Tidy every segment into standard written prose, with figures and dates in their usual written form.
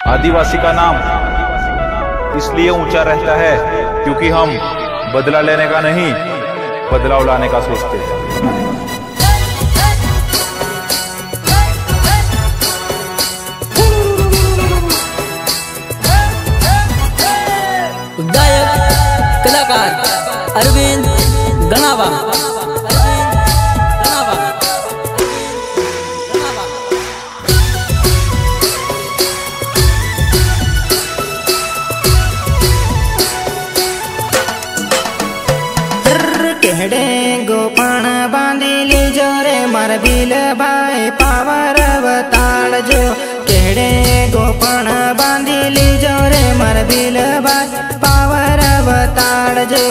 आदिवासी का नाम इसलिए ऊंचा रहता है क्योंकि हम बदला लेने का नहीं, बदलाव लाने का सोचते हैं। गायक कलाकार अरविंद गणावा। केहड़े गोपण बांधी लीजो रे मार बिल भाई पावर बताड़ जो। केहड़े गोपण बांधी लीजो रे मार बिल भाई पावर बताड़ जो।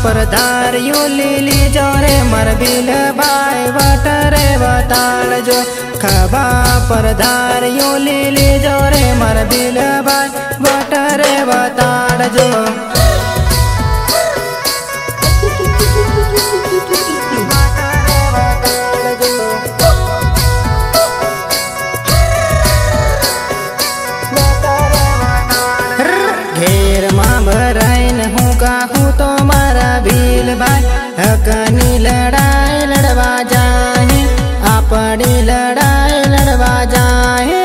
परदार यू लीली जो रे मर बिल भाई वटरे बताड़ जो। खबा परदार यू लीली जो रे मर बिल भाई वटरे बताड़ जो। घेर मां भराइन हूँ का हूँ तो मारा भील भाई हकनी लड़ाई लड़वा जाए, अपनी लड़ाई लड़वा जाए।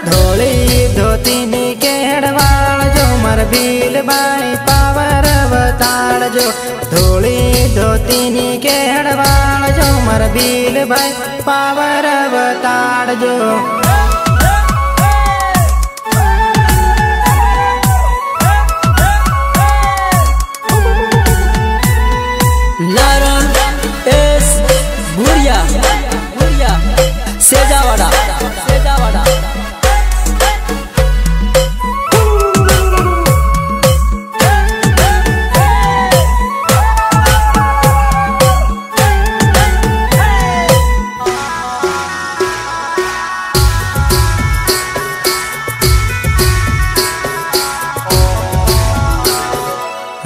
धोली धोती के हड़वाड़ जो मर भील भाई पावर बताड़ जो। धोली धोती के हड़वाड़ जो मर भील भाई पावर बताड़ जो। लारण एस भूरिया सेजावाड़ा।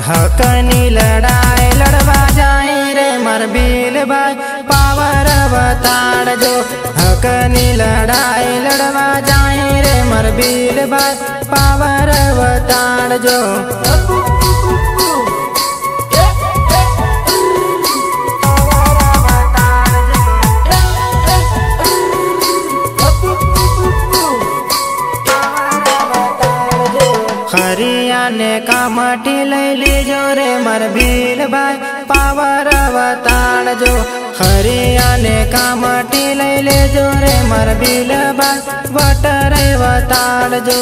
हकनी लड़ाई लड़वा जाए रे मर बिल भाई पावर बताड़ जो। हकनी लड़ाई लड़वा जाए रे मर बिल भाई पावर बताड़ जो। हरियाणे का मटी ले लीजो रे मर भील भाई पावर बताड़ जो। हरियाणे का मटी ले लीजो रे मर भील भाई वटरे बताड़ जो।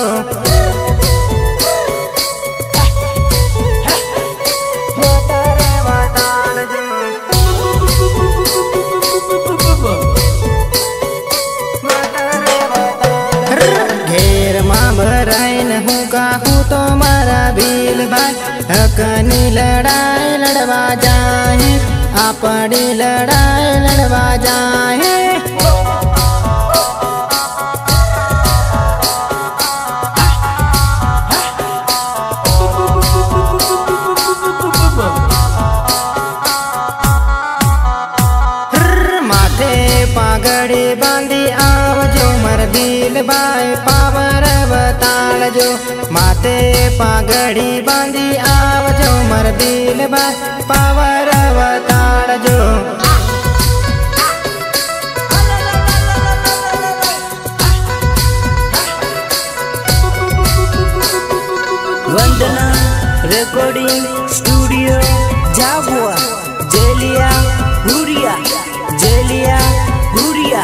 घेर मां भराइन हूँ का हूँ तो मारा भील भाई हकनी लड़ाई लड़वा जाए, अपनी लड़ाई लड़वा जाए। माथे पागड़ी बांधी आव जो मर बिल भाई पावर बताड़ जो। माथे पागड़ी बांधी आव जो मर बिल भाई पावर बताड़ जो। वंदना रिकॉर्डिंग स्टूडियो झाबुआ। जेलिया भूरिया जेलिया भूरिया।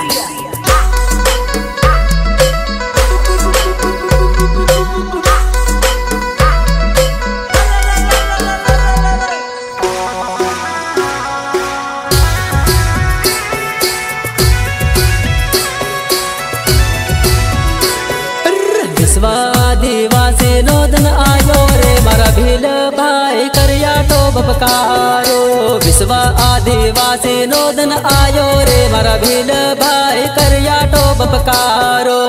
विश्व आदिवासी नोदन आयो रे मारा भील भाई करिया तो बपकारो। विश्व आदिवासी नोदन आयो रे मारा भील भाई करिया तो बपकारो।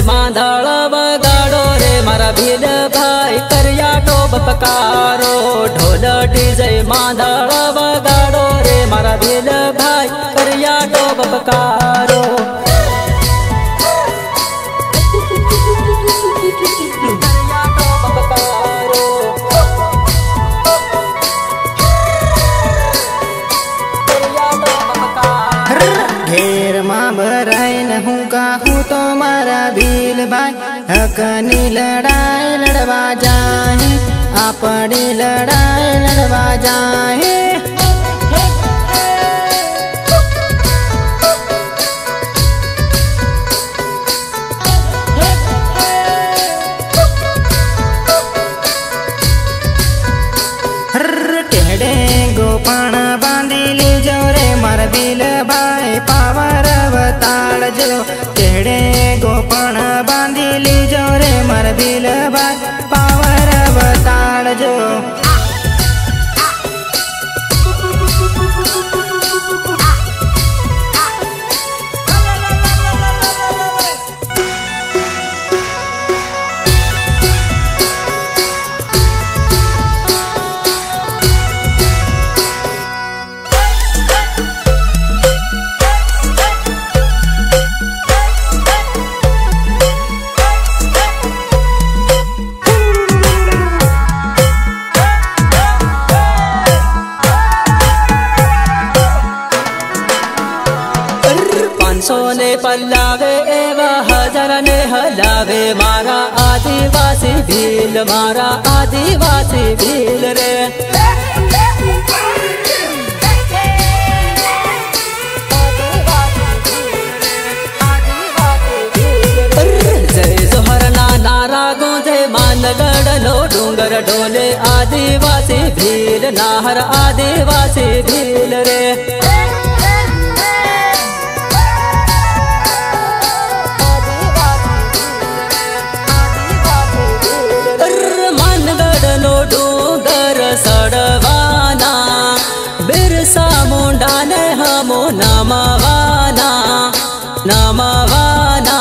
मांधाड़ बगाड़ो रे मारा भील भाई करिया तो बपकारो। ढोल डीजे मांधाड़ बगाड़ो रे मारा भील भाई करिया तो बपकारो। घेर मां भराइन हूँ काहू तो मारा भील भाई हकनी लड़ाई लड़वा जाए, अपनी लड़ाई लड़वा जाए। टेढ़े गोपाण बांधी लीजो रे मार भील भाई पावर अवतार जो। टेढ़े गोपाण बांधी लीजो रे मार भील भाई पावर अवतार जो। सोने पल्लावे एवा हजार ने हलावे मारा आदिवासी भील, मारा आदिवासी भील रे। जय जोहर नारा गूंजे मानगढ़ लो डूंगर डोले आदिवासी भील, नाहर आदिवासी भील रे। डूंगर सड़वाना बिरसा मुंडा ने हमो नमवाना, नमवाना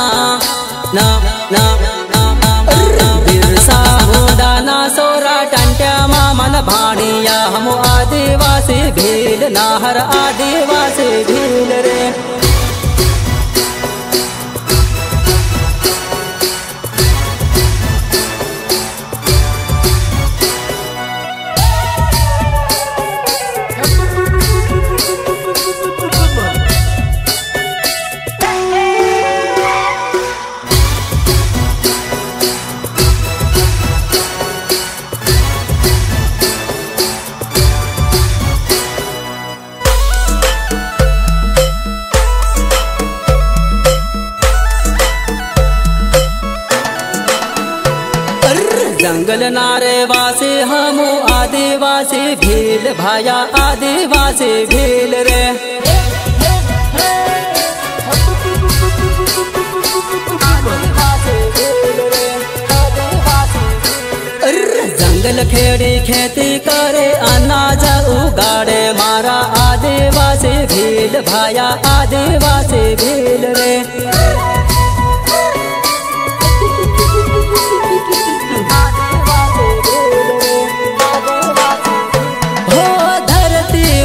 बिरसा मुंडा ना सोरा टंट्या मामन भाणिया हमो आदिवासी भील, नाहर आदिवासी भील रे। जंगल नारे वासी हमू आदिवासी भील, भाया आदिवासी भील रे। जंगल खेड़ी खेती करे अनाज उगाड़े मारा आदिवासी भील, भाया आदिवासी भील रे।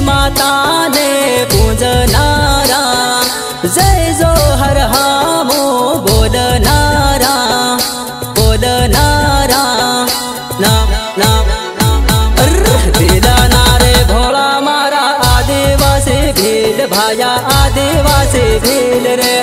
माता ने पूजनारा जय जोहर हमो बोलनारा, बोलनारा नाम नाम भीला नारे भोला मारा आदिवासी भील, भाया आदिवासी भील रे।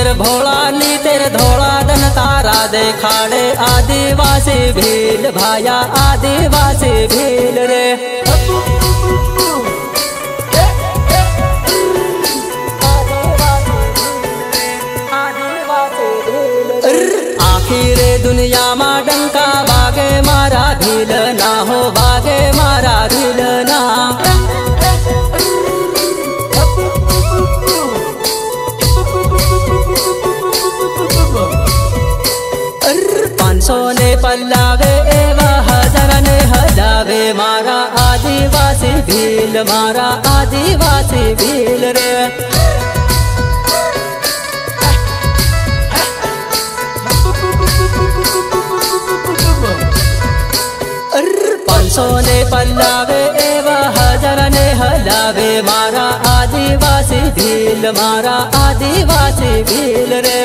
तेरे भोला नी तेरे धोला दन तारा देखाड़े आदिवासी भील भाया आदिवासी भील रे। आखिर दुनिया मा डंका बागे मारा भील ना हो बागे मारा भील ना। 500 ने पल्लावे एवा 1000 ने हजावे मारा आदिवासी भील मारा आदिवासी भील रे। 500 ने पल्लावे एवा 1000 ने हलावे मारा आदिवासी भील मारा आदिवासी भील रे।